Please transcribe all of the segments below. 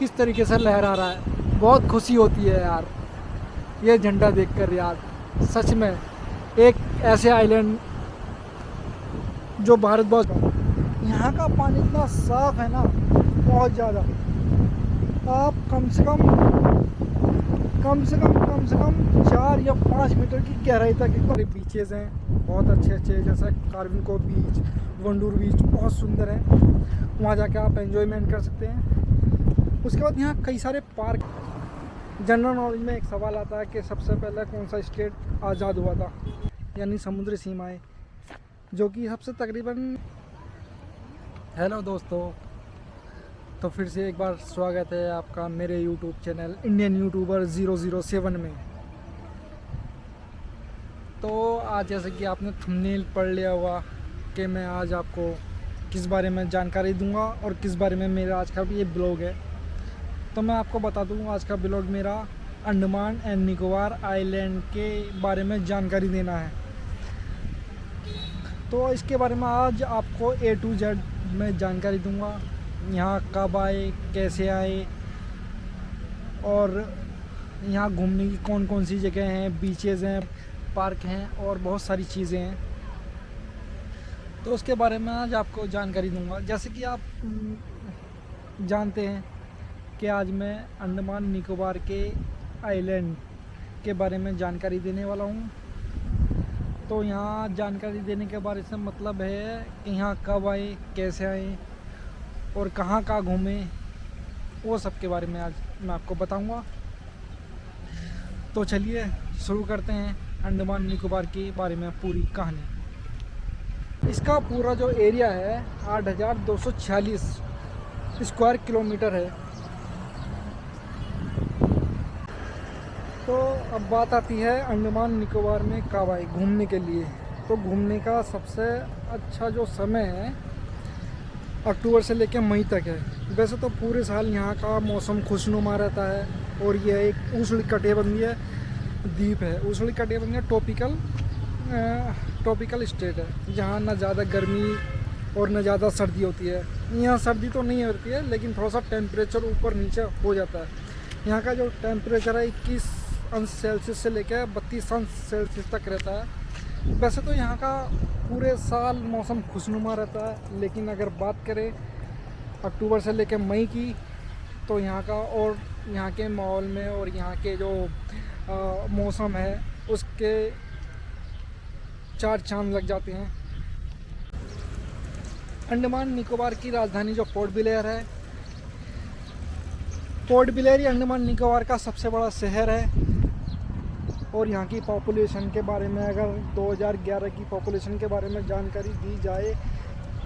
किस तरीके से लहरा रहा है। बहुत खुशी होती है यार ये झंडा देखकर यार। सच में एक ऐसे आइलैंड जो भारत बहुत, यहाँ का पानी इतना साफ है ना, बहुत ज़्यादा। आप कम से कम 4 या 5 मीटर की गहराई तक एक बीचेज़ हैं बहुत अच्छे अच्छे, जैसे कार्विन कोव बीच, वंडूर बीच, बहुत सुंदर है। वहाँ जाके आप एंजॉयमेंट कर सकते हैं। उसके बाद यहाँ कई सारे पार्क। जनरल नॉलेज में एक सवाल आता है कि सबसे पहले कौन सा स्टेट आज़ाद हुआ था, यानी समुद्री सीमाएं, जो कि सबसे तकरीबन। हेलो दोस्तों, तो फिर से एक बार स्वागत है आपका मेरे यूट्यूब चैनल इंडियन यूट्यूबर 007 में। तो आज जैसे कि आपने थंबनेल पढ़ लिया होगा कि मैं आज आपको किस बारे में जानकारी दूंगा और किस बारे में मेरा आज का भी ये ब्लॉग है। तो मैं आपको बता दूं, आज का ब्लॉग मेरा अंडमान एंड निकोबार आइलैंड के बारे में जानकारी देना है। तो इसके बारे में आज आपको A to Z में जानकारी दूंगा। यहाँ कब आए, कैसे आए, और यहाँ घूमने की कौन कौन सी जगह हैं, बीचेज़ हैं, पार्क हैं और बहुत सारी चीज़ें हैं। तो उसके बारे में आज आपको जानकारी दूंगा। जैसे कि आप जानते हैं कि आज मैं अंडमान निकोबार के आइलैंड के बारे में जानकारी देने वाला हूँ। तो यहाँ जानकारी देने के बारे से मतलब है कि यहाँ कब आए, कैसे आए और कहाँ कहाँ घूमें, वो सब के बारे में आज मैं आपको बताऊंगा। तो चलिए शुरू करते हैं अंडमान निकोबार के बारे में पूरी कहानी। इसका पूरा जो एरिया है 8,246 स्क्वायर किलोमीटर है। तो अब बात आती है अंडमान निकोबार में कब आए घूमने के लिए। तो घूमने का सबसे अच्छा जो समय है अक्टूबर से लेकर मई तक है। वैसे तो पूरे साल यहाँ का मौसम खुशनुमा रहता है और यह एक उष्णकटिबंधीय द्वीप है। उष्णकटिबंधीय ट्रॉपिकल स्टेट है, जहाँ ना ज़्यादा गर्मी और ना ज़्यादा सर्दी होती है। यहाँ सर्दी तो नहीं होती है, लेकिन थोड़ा सा टेम्परेचर ऊपर नीचे हो जाता है। यहाँ का जो टेम्परेचर है 21 अंश सेल्सियस से लेकर 32 अंश सेल्सियस तक रहता है। वैसे तो यहाँ का पूरे साल मौसम खुशनुमा रहता है, लेकिन अगर बात करें अक्टूबर से लेकर मई की, तो यहाँ का और यहाँ के माहौल में और यहाँ के जो मौसम है उसके चार चांद लग जाते हैं। अंडमान निकोबार की राजधानी जो पोर्ट ब्लेयर है, पोर्ट ब्लेयर ही अंडमान निकोबार का सबसे बड़ा शहर है। और यहाँ की पॉपुलेशन के बारे में अगर 2011 की पॉपुलेशन के बारे में जानकारी दी जाए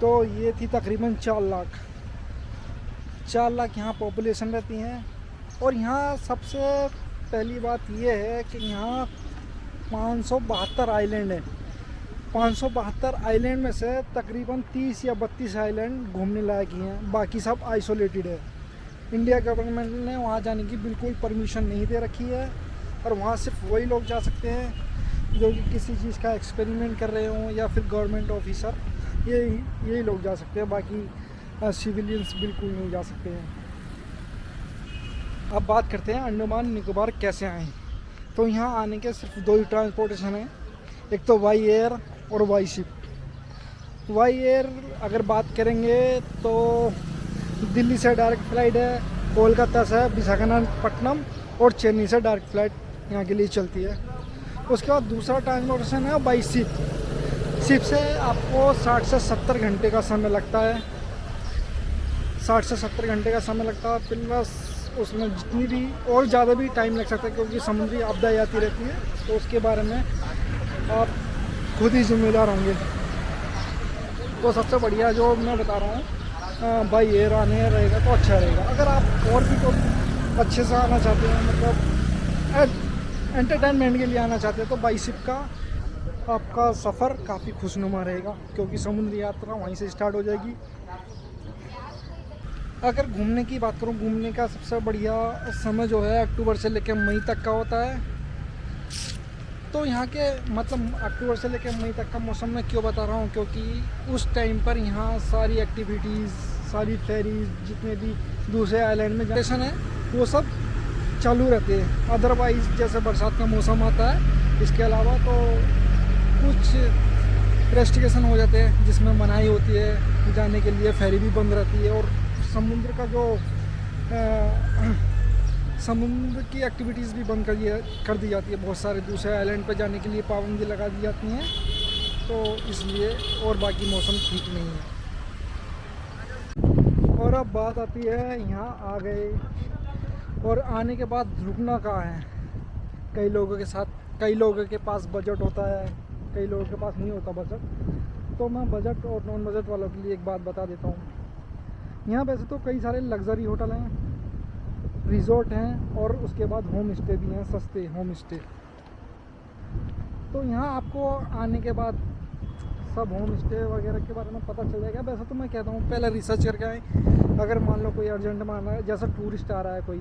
तो ये थी तकरीबन 4 लाख यहाँ पॉपुलेशन रहती हैं। और यहाँ सबसे पहली बात ये है कि यहाँ 572 आइलैंड हैं। 572 आइलैंड में से तकरीबन 30 या 32 आइलैंड घूमने लायक ही हैं, बाकी सब आइसोलेटेड है। इंडिया गवर्नमेंट ने वहाँ जाने की बिल्कुल परमिशन नहीं दे रखी है, और वहाँ सिर्फ वही लोग जा सकते हैं जो कि किसी चीज़ का एक्सपेरिमेंट कर रहे हों या फिर गवर्नमेंट ऑफिसर, यही लोग जा सकते हैं। बाकी सिविलियंस बिल्कुल नहीं जा सकते हैं। अब बात करते हैं अंडमान निकोबार कैसे आए। तो यहाँ आने के सिर्फ 2 ही ट्रांसपोर्टेशन हैं, एक तो वाई एयर और वाई शिप। वाई एयर अगर बात करेंगे तो दिल्ली से डायरेक्ट फ़्लाइट है, कोलकाता से विशाखापट्टनम और चेन्नई से डायरेक्ट फ़्लाइट यहाँ के लिए चलती है। उसके बाद दूसरा ट्रांसपोर्टेशन है बाई शिप। शिप से आपको 60 से 70 घंटे का समय लगता है। 60 से 70 घंटे का समय लगता है, प्लस उसमें जितनी भी और ज़्यादा भी टाइम लग सकता है, क्योंकि समुद्री आपदाएं आती रहती है। तो उसके बारे में आप खुद ही जिम्मेदार होंगे। तो सबसे बढ़िया जो मैं बता रहा हूँ बाई एयर आने रहेगा तो अच्छा रहेगा। अगर आप और भी तो अच्छे से आना चाहते हैं, मतलब एंटरटेनमेंट के लिए आना चाहते हैं, तो बाई शिप का आपका सफ़र काफ़ी खुशनुमा रहेगा, क्योंकि समुद्री यात्रा वहीं से स्टार्ट हो जाएगी। अगर घूमने की बात करूँ, घूमने का सबसे बढ़िया समय जो है अक्टूबर से लेकर मई तक का होता है। तो यहाँ के मतलब अक्टूबर से लेकर मई तक का मौसम मैं क्यों बता रहा हूँ, क्योंकि उस टाइम पर यहाँ सारी एक्टिविटीज़, सारी फेरीज जितने भी दूसरे आइलैंड में स्टेशन है वो सब चालू रहते हैं। अदरवाइज़ जैसे बरसात का मौसम आता है, इसके अलावा तो कुछ रेस्ट्रिक्शन हो जाते हैं जिसमें मनाही होती है जाने के लिए, फेरी भी बंद रहती है और समुद्र का जो समुद्र की एक्टिविटीज़ भी बंद कर दी जाती है। बहुत सारे दूसरे आइलैंड पर जाने के लिए पाबंदी लगा दी जाती हैं, तो इसलिए और बाकी मौसम ठीक नहीं है। और अब बात आती है यहाँ आ गए और आने के बाद रुकना कहाँ है। कई लोगों के साथ, कई लोगों के पास बजट होता है, कई लोगों के पास नहीं होता बजट। तो मैं बजट और नॉन बजट वालों के लिए एक बात बता देता हूँ। यहाँ वैसे तो कई सारे लग्जरी होटल हैं, रिजॉर्ट हैं और उसके बाद होम स्टे भी हैं, सस्ते होम स्टे। तो यहाँ आपको आने के बाद सब होम स्टे वगैरह के बारे में पता चल जाएगा। वैसे तो मैं कहता हूँ पहले रिसर्च करके आए। अगर मान लो कोई अर्जेंट में आना है, जैसा टूरिस्ट आ रहा है कोई,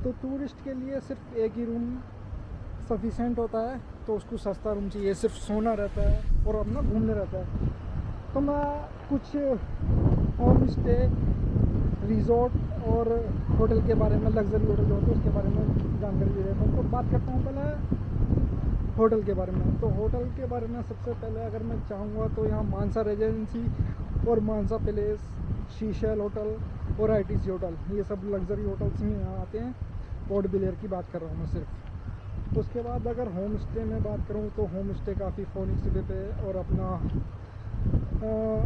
तो टूरिस्ट के लिए सिर्फ एक ही रूम सफिशेंट होता है, तो उसको सस्ता रूम चाहिए, सिर्फ सोना रहता है और अपना घूमने रहता है। तो मैं कुछ होम स्टे, रिजॉर्ट और होटल के बारे में, लग्जरी होटल जो होते हैं उसके बारे में जानकारी दे देता हूँ। तो बात करता हूँ पहले होटल के बारे में। तो होटल के बारे में सबसे पहले अगर मैं चाहूँगा तो यहाँ मानसा रेजिडेंसी और मानसा पैलेस, शीशेल होटल और आईटीसी होटल, ये सब लग्जरी होटल्स ही यहाँ आते हैं। पोर्ट ब्लेयर की बात कर रहा हूँ मैं सिर्फ। उसके बाद अगर होम स्टे में बात करूँ तो होम स्टे काफ़ी फोनिक्स वे पे और अपना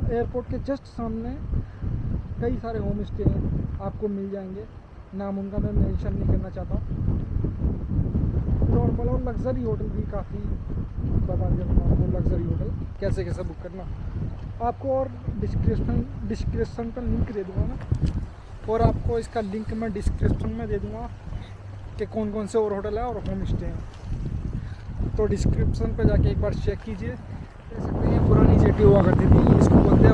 एयरपोर्ट के जस्ट सामने कई सारे होम स्टे हैं, आपको मिल जाएंगे। नाम उनका मैं मेंशन नहीं करना चाहता। नॉर्मल और लग्जरी होटल भी काफ़ी बता दिया मैं आपको, लग्जरी होटल कैसे कैसे बुक करना आपको, और डिस्क्रिप्शन पर लिंक दे दूँगा मैं, और आपको इसका लिंक मैं डिस्क्रिप्शन में दे दूँगा कि कौन कौन से और होटल है और होम स्टे हैं। तो डिस्क्रिप्शन पर जाके एक बार चेक कीजिए। देख सकते हैं पुरानी जेटी हुआ करती थी, इसको बोलते हैं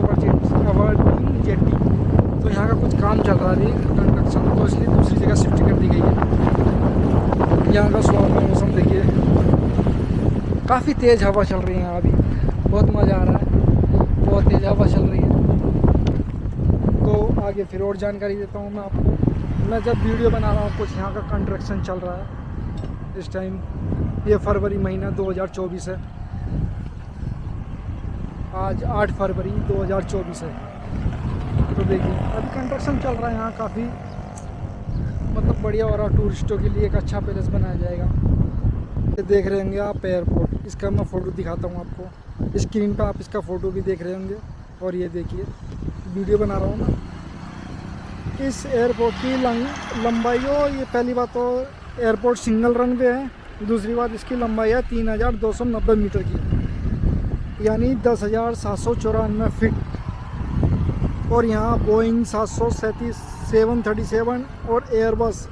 अवर्डिंग जेटी। तो यहाँ का कुछ काम चल रहा है कंस्ट्रक्शन, तो इसलिए दूसरी जगह शिफ्ट कर दी गई है। यहाँ का सुहावना मौसम देखिए, काफ़ी तेज़ हवा चल रही है यहाँ अभी, बहुत मज़ा आ रहा है, बहुत तेज़ हवा चल रही है। तो आगे फिर और जानकारी देता हूँ मैं आपको। मैं जब वीडियो बना रहा हूँ कुछ यहाँ का कंस्ट्रक्शन चल रहा है इस टाइम, ये फरवरी महीना 2024 है, आज 8 फरवरी 2024 है। तो देखिए अभी कंस्ट्रक्शन चल रहा है यहाँ, काफ़ी मतलब बढ़िया हो रहा है। टूरिस्टों के लिए एक अच्छा पैलेस बनाया जाएगा। ये देख रहे होंगे आप एयरपोर्ट, इसका मैं फ़ोटो दिखाता हूँ आपको। स्क्रीन पर आप इसका फ़ोटो भी देख रहे होंगे। और ये देखिए वीडियो बना रहा हूँ मैं। इस एयरपोर्ट की लंबाई हो, ये पहली बात तो एयरपोर्ट सिंगल रनवे है, दूसरी बात इसकी लंबाई है 3290 मीटर की, यानी 10,794 फीट। और यहाँ बोइंग 737, 737 और एयरबस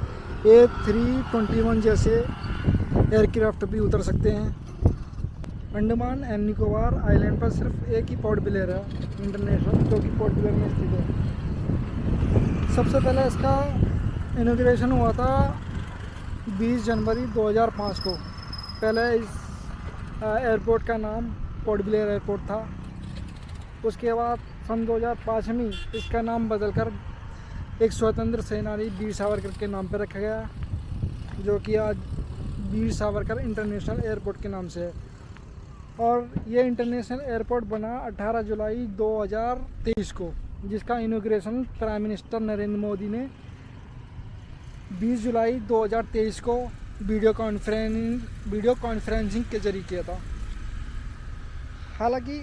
A321 जैसे एयरक्राफ्ट भी उतर सकते हैं। अंडमान एंड निकोबार आइलैंड पर सिर्फ एक ही पोर्ट ब्लेयर है इंटरनेशनल, जो कि पोर्ट ब्लेयर में स्थित है। सबसे पहले इसका इनॉग्रेशन हुआ था 20 जनवरी 2005 को। पहले इस एयरपोर्ट का नाम पोर्ट ब्लेयर एयरपोर्ट था। उसके बाद सन 2005 में इसका नाम बदलकर एक स्वतंत्र सेनानी वीर सावरकर के नाम पर रखा गया, जो कि आज वीर सावरकर इंटरनेशनल एयरपोर्ट के नाम से है। और ये इंटरनेशनल एयरपोर्ट बना 18 जुलाई 2023 को, जिसका inauguration prime minister Narendra Modi ने 20 जुलाई 2023 को वीडियो कॉन्फ्रेंसिंग के जरिए किया था। हालांकि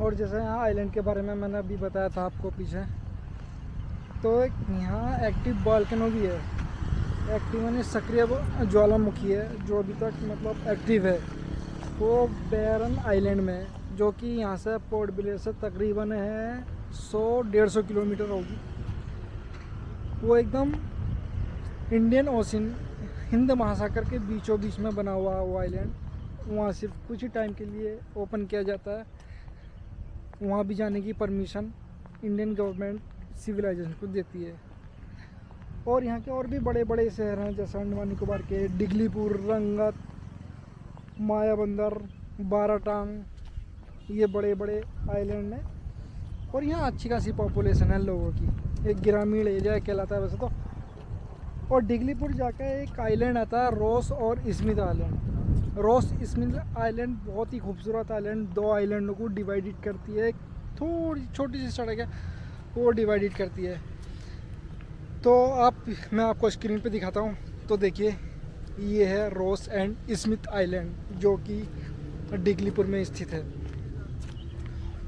और जैसे यहाँ आइलैंड के बारे में मैंने अभी बताया था आपको पीछे, तो यहाँ एक्टिव वोल्केनो भी है। एक्टिव यानी सक्रिय ज्वालामुखी है, जो अभी तक मतलब एक्टिव है, वो बैरन आइलैंड में है, जो कि यहाँ से पोर्ट ब्लेयर से तकरीबन है 100-150 किलोमीटर होगी। वो एकदम इंडियन ओशन, हिंद महासागर के बीचों बीच में बना हुआ वो आइलैंड। वहाँ सिर्फ कुछ ही टाइम के लिए ओपन किया जाता है। वहाँ भी जाने की परमिशन इंडियन गवर्नमेंट सिविलाइजेशन को देती है। और यहाँ के और भी बड़े बड़े शहर हैं, जैसे अंडमान निकोबार के डिगलीपुर, रंगत, मायाबंदर, बाराटांग, ये बड़े बड़े आइलैंड हैं और यहाँ अच्छी खासी पॉपुलेशन है लोगों की, एक ग्रामीण एरिया कहलाता है वैसे तो। और डिगलीपुर जाकर एक आइलैंड आता है रॉस और Smith island. Ross Smith island बहुत ही खूबसूरत आइलैंड, 2 आइलैंडों को डिवाइडेड करती है। एक थोड़ी छोटी सी सड़क है वो डिवाइडेड करती है। तो मैं आपको स्क्रीन पे दिखाता हूँ। तो देखिए ये है रॉस एंड स्मिथ आइलैंड जो कि डिगलीपुर में स्थित है।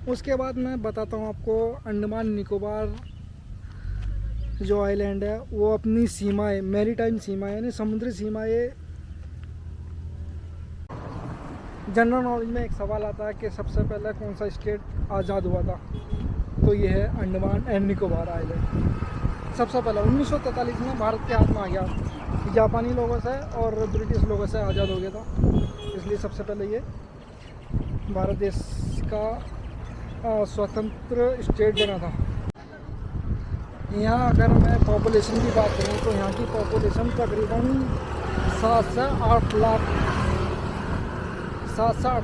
उसके बाद मैं बताता हूँ आपको अंडमान निकोबार जो आइलैंड है वो अपनी सीमाएं, मैरीटाइम सीमाएं यानी समुद्री सीमाएं। जनरल नॉलेज में एक सवाल आता है कि सबसे पहले कौन सा स्टेट आज़ाद हुआ था, तो ये है अंडमान एंड निकोबार आइलैंड। सबसे पहले 1943 में भारत के हाथ में आ गया, जापानी लोगों से और ब्रिटिश लोगों से आज़ाद हो गया था, इसलिए सबसे पहले ये भारत देश का स्वतंत्र स्टेट बना था। यहाँ अगर मैं पॉपुलेशन की बात करूँ तो यहाँ की पॉपुलेशन तकरीबन 7 से 8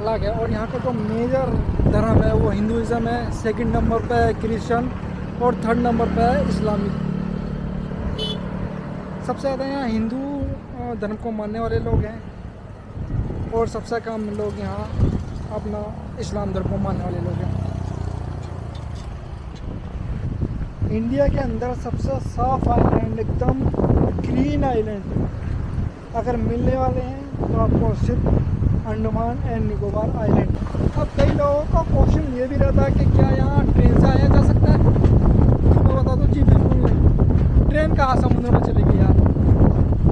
लाख है। और यहाँ का जो मेजर धर्म है वो हिंदुज़म है, सेकंड नंबर पे है क्रिश्चियन और थर्ड नंबर पे है इस्लामिक। सबसे ज़्यादा यहाँ हिंदू धर्म को मानने वाले लोग हैं और सबसे कम लोग यहाँ अपना इस्लाम धर्म को मानने वाले लोग हैं। इंडिया के अंदर सबसे साफ आइलैंड, एकदम ग्रीन आइलैंड अगर मिलने वाले हैं तो आपको सिर्फ अंडमान एंड निकोबार आइलैंड। अब कई लोगों का क्वेश्चन ये भी रहता है कि क्या यहाँ ट्रेन से आया जा सकता है, तो मैं बता दूँ जी बिल्कुल नहीं। ट्रेन कहाँ समुद्र में चलेगी यार,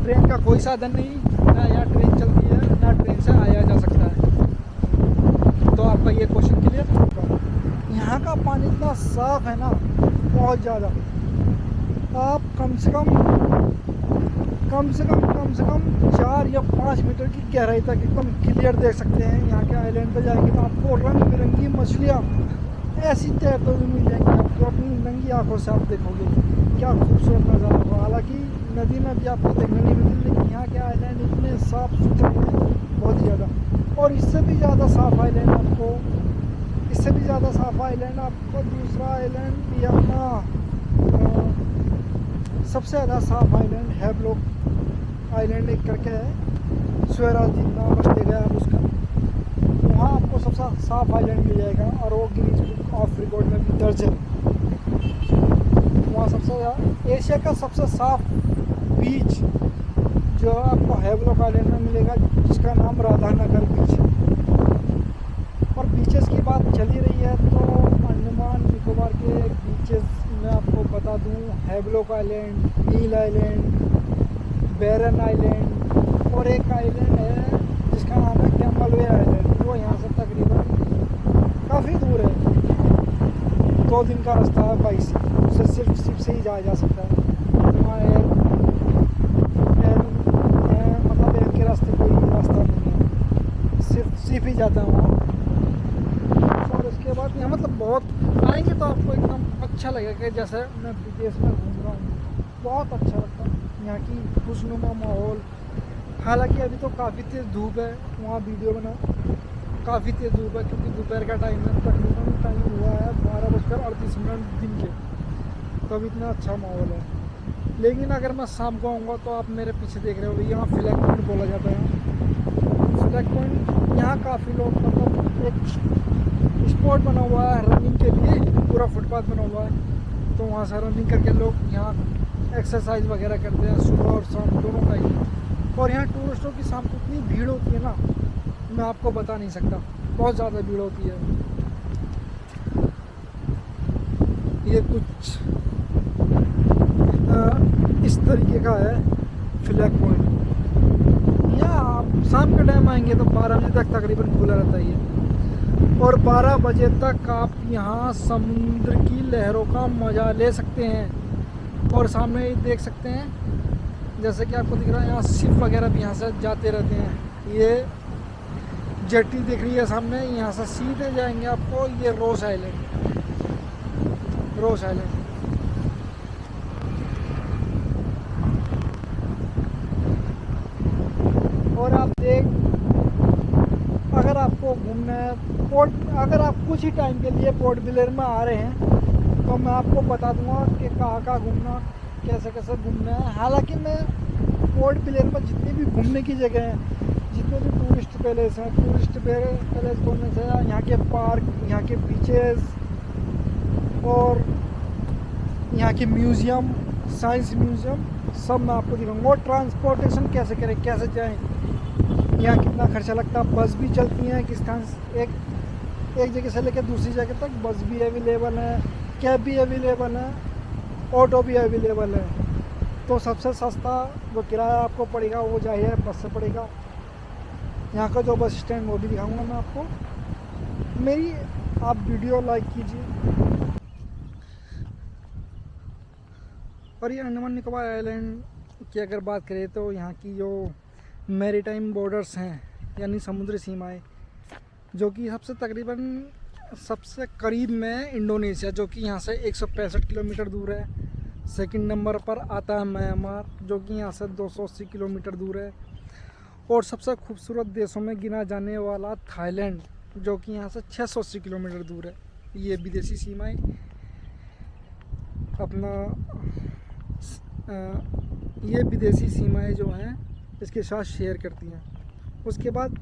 ट्रेन का कोई साधन नहीं, ना यहाँ ट्रेन चलती है ना ट्रेन से आया जा सकता है। तो आपका ये क्वेश्चन क्लियर होगा। यहाँ का पानी इतना साफ है ना, बहुत ज़्यादा। आप कम से कम 4 या 5 मीटर की गहराई तक एकदम क्लियर देख सकते हैं। यहाँ के आइलैंड पे जाएंगे तो आपको रंग बिरंगी मछलियाँ ऐसी तैरते हुए मिल जाएंगी, आपको अपनी नंगी आंखों से आप देखोगे, क्या खूबसूरत नज़ारा होगा। हालांकि नदी में भी आपको देखने नहीं मिलती, लेकिन यहाँ के आइलैंड इतने साफ़ सुथरे हैं बहुत ही ज़्यादा। और इससे भी ज़्यादा साफ़ आइलैंड आपको दूसरा आइलैंड या सबसे ज़्यादा साफ आइलैंड हैवलॉक आइलैंड एक करके है, स्वराज द्वीप नाम रख दिया गया है उसका। वहाँ आपको सबसे साफ आइलैंड मिल जाएगा और वो गिनीज बुक ऑफ रिकॉर्ड में भी दर्ज है। वहाँ सबसे ज़्यादा एशिया का सबसे साफ बीच जो आपको हैवलॉक आइलैंड में मिलेगा, जिसका नाम राधानगर बीच है। और बीचेस की बात चली रही है तो अंडमान निकोबार के बीचेस मैं आपको बता दूं, हैवलॉक आइलैंड, नील आइलैंड, बैरन आइलैंड और एक आइलैंड है जिसका नाम है कैम्बलवे आइलैंड। वो यहाँ से तकरीबन काफ़ी दूर है, 2 दिन का रास्ता है बाइक से, उससे सिर्फ शिप से ही जाया जा सकता है। वहाँ मतलब एयर के रास्ते कोई रास्ता नहीं है, सिर्फ शिप ही जाता है वहाँ। और उसके बाद यहाँ मतलब बहुत आएंगे तो आपको एकदम अच्छा लगेगा कि जैसे मैं विदेश में घूम रहा हूँ, बहुत अच्छा लगता है यहाँ की खुशनुमा माहौल। हालांकि अभी तो काफ़ी तेज़ धूप है, वहाँ वीडियो बनाओ काफ़ी तेज़ धूप है क्योंकि दोपहर का टाइम है, तकरीबन टाइम हुआ है 12:38 दिन के, तो अभी इतना अच्छा माहौल है। लेकिन अगर मैं शाम को आऊँगा तो आप मेरे पीछे देख रहे हो, यहाँ फ्लैग पॉइंट बोला जाता है। फ्लैग पॉइंट यहाँ काफ़ी लोग मतलब एक स्पॉट बना हुआ है रनिंग के लिए, पूरा फुटपाथ बना हुआ है, तो वहाँ से रनिंग करके लोग यहाँ एक्सरसाइज वगैरह करते हैं सुबह और शाम दोनों टाइम। और यहाँ टूरिस्टों की शाम को इतनी भीड़ होती है ना, मैं आपको बता नहीं सकता, बहुत ज़्यादा भीड़ होती है। ये कुछ इस तरीके का है फ्लैग पॉइंट। यहाँ आप शाम के टाइम आएंगे तो 12 बजे तक तकरीबन खुला रहता है ये, और 12 बजे तक आप यहाँ समुद्र की लहरों का मज़ा ले सकते हैं। और सामने देख सकते हैं जैसे कि आपको दिख रहा है, यहाँ शिप वगैरह भी यहाँ से जाते रहते हैं। ये जेटी दिख रही है सामने, यहाँ से सीधे जाएंगे आपको ये रॉस आइलैंड। और आप अगर आपको घूमना है अगर आप कुछ ही टाइम के लिए पोर्ट ब्लेयर में आ रहे हैं तो मैं आपको बता दूंगा कि कहाँ घूमना, कैसे कैसे घूमना है। हालांकि मैं पोर्ट ब्लेयर में जितनी भी घूमने की जगह हैं, जितने भी टूरिस्ट पैलेस हैं, टूरिस्ट पैलेस बोलने से यहाँ के पार्क, यहाँ के बीचेस और यहाँ के म्यूज़ियम, साइंस म्यूज़ियम, सब मैं आपको दिखाऊंगा। और ट्रांसपोर्टेशन कैसे करें, कैसे जाएं, यहाँ कितना खर्चा लगता है। बस भी चलती हैं किस स्थान एक जगह से लेकर दूसरी जगह तक, बस भी अवेलेबल है, कैब भी अवेलेबल है, ऑटो भी अवेलेबल है। तो सबसे सस्ता जो किराया आपको पड़ेगा वो जाहिर बस से पड़ेगा। यहाँ का जो बस स्टैंड वो भी दिखाऊंगा मैं आपको। मेरी आप वीडियो लाइक कीजिए। और ये अंडमान निकोबार आइलैंड की अगर बात करें तो यहाँ की जो मैरीटाइम बॉर्डर्स हैं, यानी समुद्री सीमाएं, जो कि सबसे करीब में इंडोनेशिया, जो कि यहाँ से 165 किलोमीटर दूर है। सेकंड नंबर पर आता है म्यांमार, जो कि यहाँ से 280 किलोमीटर दूर है। और सबसे खूबसूरत देशों में गिना जाने वाला थाईलैंड, जो कि यहाँ से 680 किलोमीटर दूर है। ये विदेशी सीमाएं ये विदेशी सीमाएं जो हैं इसके साथ शेयर करती हैं। उसके बाद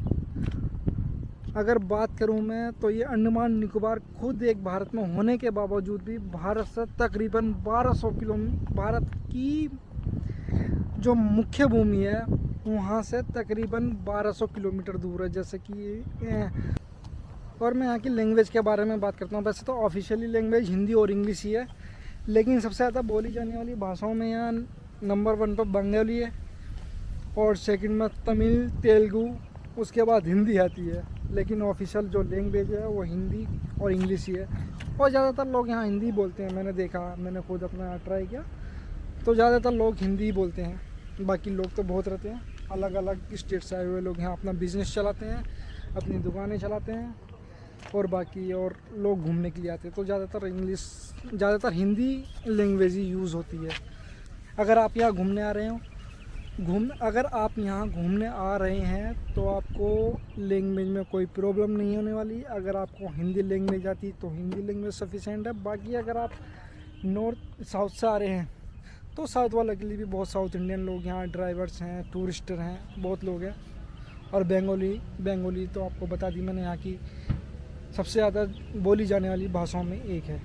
अगर बात करूं मैं तो ये अंडमान निकोबार खुद एक भारत में होने के बावजूद भी भारत से तकरीबन 1200 किलोमीटर, भारत की जो मुख्य भूमि है वहाँ से तकरीबन 1200 किलोमीटर दूर है। जैसे कि और मैं यहाँ की लैंग्वेज के बारे में बात करता हूँ। वैसे तो ऑफिशियली लैंग्वेज हिंदी और इंग्लिश ही है, लेकिन सबसे ज़्यादा बोली जाने वाली भाषाओं में यहाँ नंबर 1 पर बंगाली है और सेकंड में तमिल, तेलुगु, उसके बाद हिंदी आती है। लेकिन ऑफिशियल जो लैंग्वेज है वो हिंदी और इंग्लिश ही है। और ज़्यादातर लोग यहाँ हिंदी बोलते हैं। मैंने देखा, मैंने खुद अपना ट्राई किया तो ज़्यादातर लोग हिंदी ही बोलते हैं। बाकी लोग तो बहुत रहते हैं, अलग अलग स्टेट से आए हुए लोग यहाँ अपना बिज़नेस चलाते हैं, अपनी दुकानें चलाते हैं और बाकी और लोग घूमने के लिए आते हैं। तो ज़्यादातर हिंदी लैंग्वेज ही यूज़ होती है। अगर आप यहाँ घूमने आ रहे हो अगर आप यहाँ घूमने आ रहे हैं तो आपको लैंग्वेज में कोई प्रॉब्लम नहीं होने वाली। अगर आपको हिंदी लैंग्वेज आती तो हिंदी लैंग्वेज सफिशेंट है। बाकी अगर आप नॉर्थ साउथ से आ रहे हैं तो साउथ वाले के लिए भी बहुत साउथ इंडियन लोग यहाँ ड्राइवर्स हैं, टूरिस्टर हैं, बहुत लोग हैं। और बंगाली तो आपको बता दी मैंने, यहाँ की सबसे ज़्यादा बोली जाने वाली भाषाओं में एक है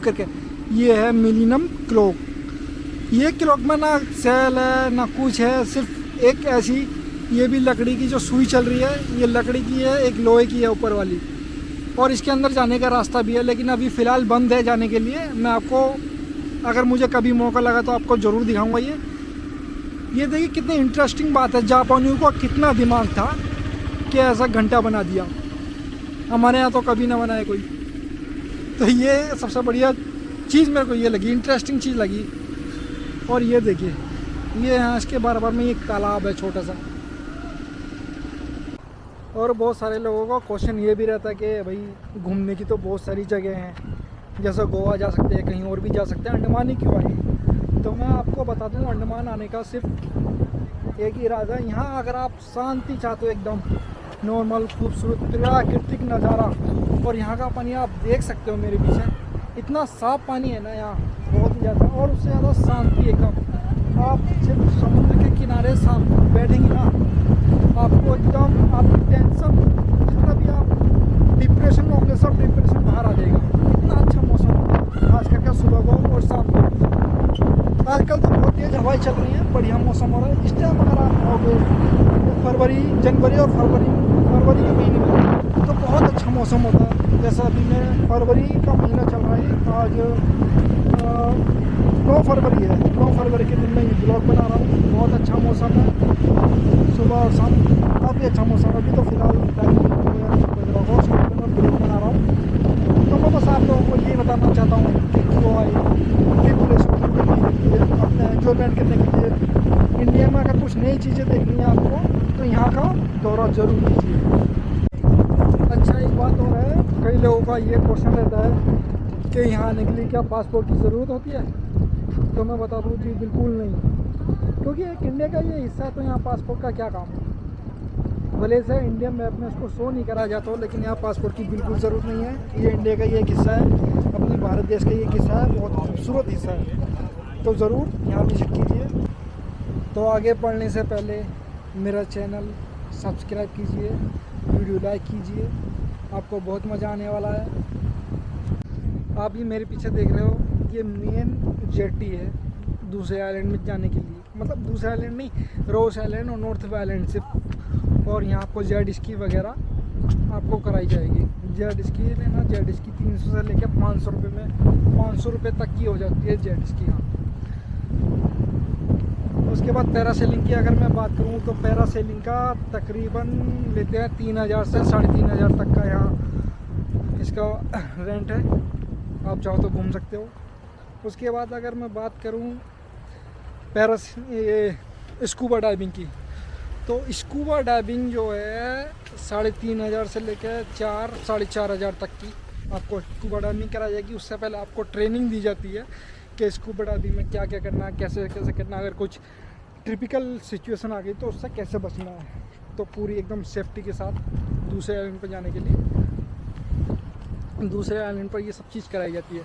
करके। ये है मिलीनियम क्लॉक। ये क्लॉक में ना सेल है ना कुछ है, सिर्फ एक ऐसी, ये भी लकड़ी की जो सुई चल रही है, ये लकड़ी की है, एक लोहे की है ऊपर वाली। और इसके अंदर जाने का रास्ता भी है, लेकिन अभी फ़िलहाल बंद है जाने के लिए। मैं आपको अगर मुझे कभी मौका लगा तो आपको ज़रूर दिखाऊंगा। ये देखिए कितनी इंटरेस्टिंग बात है, जापानियों को कितना दिमाग था कि ऐसा घंटा बना दिया। हमारे यहाँ तो कभी ना बनाए कोई। तो ये सबसे बढ़िया चीज़ मेरे को ये लगी, इंटरेस्टिंग चीज़ लगी। और ये देखिए, ये यहाँ इसके बार में एक तालाब है छोटा सा। और बहुत सारे लोगों का क्वेश्चन ये भी रहता है कि भाई घूमने की तो बहुत सारी जगह हैं, जैसे गोवा जा सकते हैं, कहीं और भी जा सकते हैं, अंडमान ही क्यों आए। तो मैं आपको बता दूँ, अंडमान आने का सिर्फ एक ही इरादा है। यहाँ अगर आप शांति चाहते हो, एकदम नॉर्मल खूबसूरत प्राकृतिक नज़ारा, और यहाँ का पानी आप देख सकते हो मेरे पीछे, इतना साफ पानी है ना यहाँ, बहुत ही ज़्यादा। और उससे ज़्यादा शांति एकदम। आप सिर्फ समुद्र के किनारे बैठेंगे ना, आपको एकदम आपकी टेंशन, जितना भी आप डिप्रेशन में होंगे, सब डिप्रेशन बाहर आ जाएगा। इतना अच्छा मौसम होता है, खास करके सुबह को और शाम को। आजकल तो बहुत तेज़ हवाएं चल रही हैं, बढ़िया मौसम हो रहा है। इस टाइम अगर आप आओगे जनवरी और फरवरी के महीने में तो बहुत अच्छा मौसम होता है। जैसा अभी मैं फरवरी का महीना चल रहा है, आज 9 फरवरी है। 9 फरवरी के दिन मैं ये ब्लॉग बना रहा हूँ। बहुत अच्छा मौसम है, सुबह और शाम काफ़ी अच्छा मौसम है। अभी तो फिलहाल टाइम ब्लॉग बना रहा हूँ। तो मैं बस आप लोगों को ये बताना चाहता हूँ कि क्यों आए, अपने एंजॉयमेंट करने के लिए। इंडिया में अगर कुछ नई चीज़ें देखनी है आपको तो यहाँ का दौरा जरूर कीजिए। अच्छा, एक बात और है, कई लोगों का ये क्वेश्चन रहता है कि यहाँ आने के लिए क्या पासपोर्ट की ज़रूरत होती है। तो मैं बता दूँ जी, बिल्कुल नहीं। क्योंकि एक इंडिया का ये हिस्सा है, तो यहाँ पासपोर्ट का क्या काम है। भले से इंडिया मैप में इसको शो नहीं करा जाता हो, लेकिन यहाँ पासपोर्ट की बिल्कुल ज़रूरत नहीं है। ये इंडिया का ये एक हिस्सा है, अपने भारत देश का ये हिस्सा है, बहुत खूबसूरत हिस्सा है। तो ज़रूर यहाँ विजिट कीजिए। तो आगे बढ़ने से पहले मेरा चैनल सब्सक्राइब कीजिए, वीडियो लाइक कीजिए, आपको बहुत मज़ा आने वाला है। आप ये मेरे पीछे देख रहे हो, ये मेन जेटी है दूसरे आइलैंड में जाने के लिए, मतलब दूसरे आइलैंड नहीं, रोस आइलैंड और नॉर्थ आइलैंड से। और यहाँ आपको जेट स्की वगैरह आपको कराई जाएगी। जेट स्की लेना, जेट स्की 300 से लेकर 500 रुपये में, 500 रुपये तक की हो जाती है जेट स्की यहाँ। उसके बाद पैरासेलिंग की अगर मैं बात करूँ तो पैरासेलिंग का तकरीबन लेते हैं 3000 से 3500 तक का यहाँ इसका रेंट है। आप चाहो तो घूम सकते हो। उसके बाद अगर मैं बात करूँ स्कूबा डाइविंग की, तो स्कूबा डाइविंग जो है 3500 से लेकर 4-4.5 तक की आपको स्कूबा डाइविंग कराई जाएगी। उससे पहले आपको ट्रेनिंग दी जाती है कि स्कूबा डाइविंग में क्या क्या करना है, कैसे कैसे करना है, अगर कुछ ट्रिपिकल सिचुएशन आ गई तो उससे कैसे बचना है। तो पूरी एकदम सेफ्टी के साथ दूसरे आइलैंड पर जाने के लिए दूसरे आइलैंड पर ये सब चीज़ कराई जाती है।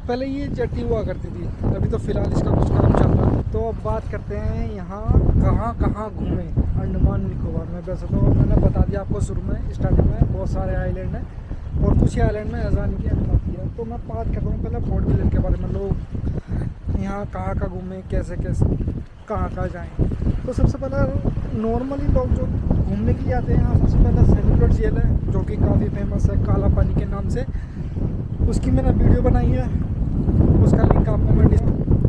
पहले ये जेटी हुआ करती थी, अभी तो फ़िलहाल इसका कुछ काम चल रहा है। तो अब बात करते हैं यहाँ कहाँ कहाँ घूमें अंडमान निकोबार में। वैसे तो मैंने बता दिया आपको शुरू में, स्टार्टिंग में बहुत सारे आइलैंड हैं और कुछ ही आइलैंड में जाने की अनुमति है। तो मैं बात करता हूँ पहले बोट विलेज के बारे में, लोग यहाँ कहाँ कहाँ घूमें, कैसे कैसे कहाँ कहाँ जाएँ। तो सबसे पहले नॉर्मली लोग जो घूमने के लिए आते हैं यहाँ, सबसे पहले सेलिब्रेट जेल है जो कि काफ़ी फेमस है काला पानी के नाम से। उसकी मैंने वीडियो बनाई है, उसका लिंक आपको मैं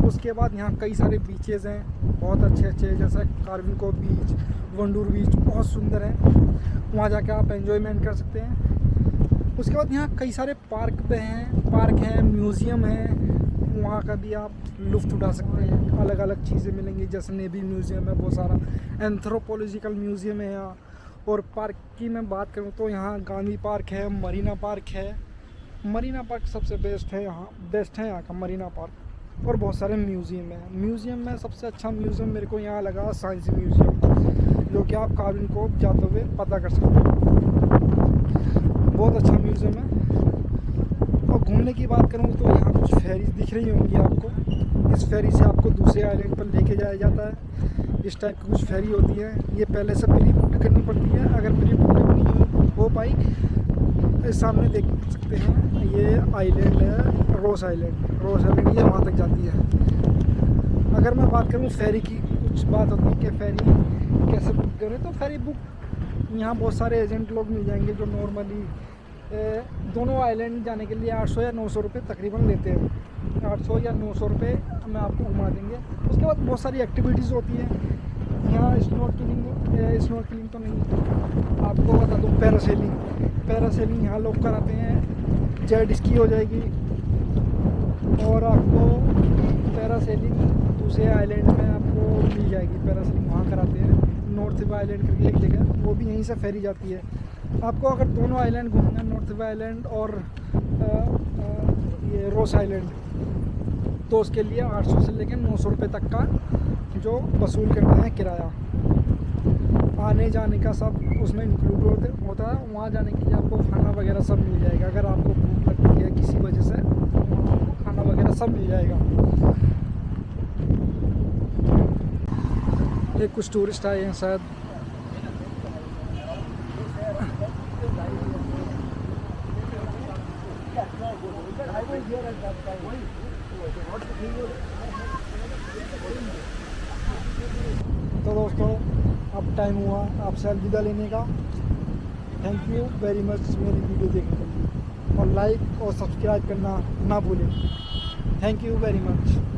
उसके बाद यहाँ कई सारे बीचेज़ हैं बहुत अच्छे अच्छे, जैसे कार्विन कोव बीच, वंडूर बीच, बहुत सुंदर है। वहाँ जाके आप एंजॉयमेंट कर सकते हैं। उसके बाद यहाँ कई सारे पार्क हैं, म्यूज़ियम हैं, वहाँ का भी आप लुत्फ़ उठा सकते हैं। अलग अलग चीज़ें मिलेंगी, जैसे नेवी म्यूज़ियम है बहुत सारा, एंथ्रोपोलॉजिकल म्यूज़ियम है यहाँ। और पार्क की मैं बात करूँ तो यहाँ गांधी पार्क है, मरीना पार्क है। मरीना पार्क सबसे बेस्ट है यहाँ का मरीना पार्क। और बहुत सारे म्यूज़ियम है। म्यूज़ियम में सबसे अच्छा म्यूज़ियम मेरे को यहाँ लगा साइंस म्यूज़ियम, जो कि आप कार्विन कोव जाते हुए पता कर सकते हो। बहुत अच्छा म्यूज़ियम है। और घूमने की बात करूँ तो यहाँ कुछ फेरीज दिख रही होंगी आपको। इस फेरी से आपको दूसरे आइलैंड पर लेके जाया जाता है। इस टाइप की कुछ फेरी होती है, ये पहले से प्री बुक करनी पड़ती है। अगर प्री बुक नहीं हो पाई, इस सामने देख सकते हैं ये आइलैंड है रोस आइलैंड ये वहाँ तक जाती है। अगर मैं बात करूँ फेरी की, कुछ बात होती है कि फेरी कैसे बुक करें, तो फेरी बुक यहाँ बहुत सारे एजेंट लोग मिल जाएंगे जो नॉर्मली दोनों आइलैंड जाने के लिए 800 या 900 रुपये तकरीबन लेते हैं। 800 या 900 रुपये में आपको घुमा देंगे। उसके बाद बहुत सारी एक्टिविटीज़ होती हैं यहाँ। स्नॉर्कलिंग तो नहीं, आपको बता दूँ पैरासेलिंग यहाँ लोग कराते हैं। जेट स्की हो जाएगी और आपको पैरासेलिंग दूसरे आइलैंड में आपको मिल जाएगी। पैरासेलिंग वहाँ कराते हैं, नॉर्थ आइलैंड करके एक जगह, वो भी यहीं से फेरी जाती है। आपको अगर दोनों आइलैंड घूमना है, नॉर्थ आइलैंड और ये रोस आइलैंड, तो उसके लिए 800 से लेकर 900 रुपये तक का जो वसूल करते हैं किराया। आने जाने का सब उसमें इंक्लूड होता है। वहाँ जाने के लिए आपको खाना वगैरह सब मिल जाएगा। अगर आपको भूख लगती है किसी वजह से, आपको खाना वगैरह सब मिल जाएगा। एक कुछ टूरिस्ट आए हैं शायद। तो दोस्तों अब टाइम हुआ आपसे अलविदा लेने का। थैंक यू वेरी मच मेरी वीडियो देखने के लिए, और लाइक और सब्सक्राइब करना ना भूलें। Thank you very much.